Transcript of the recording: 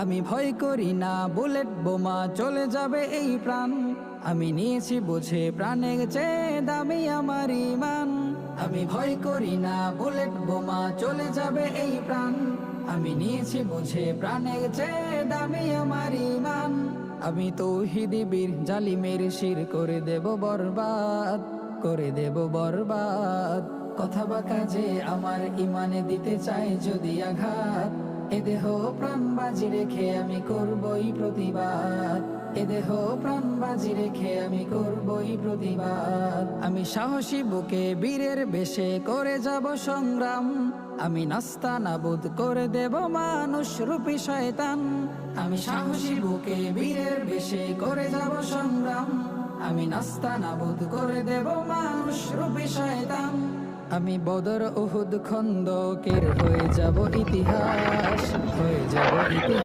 আমি ভয় করি না বুলেট বোমা চলে যাবে এই প্রাণ, আমি নিয়েছি বুঝে প্রাণের চেয়ে দামি আমার ঈমান। আমি ভয় করি না বুলেট বোমা চলে যাবে এই প্রাণ, আমি নিয়েছি বুঝে প্রাণের চেয়ে দামি আমার ঈমান। আমি তৌহিদি বীর জালিমের শির করে দেব বরবাদ, করে দেব বরবাদ। কথা বা কাজে আমার ইমানে দিতে চাই যদি আঘাত, এ দেহ প্রাণ বাজি রেখে আমি করবই প্রতিবাদ, এ দেহ প্রাণ বাজি রেখে আমি করবই প্রতিবাদ। আমি সাহসী বুকে বীরের বেশে করে যাব সংগ্রাম, আমি নাস্তা নাবুদ করে দেব মানুষ রূপী শয়তান। আমি সাহসী বুকে বীরের বেশে করে যাব সংগ্রাম, আমি নাস্তা নাবুদ করে দেব মানুষ রূপী শয়তান। আমি বদর উহুদ খন্দকের হয়ে যাব ইতিহাস, হয়ে যাব ইতিহাস।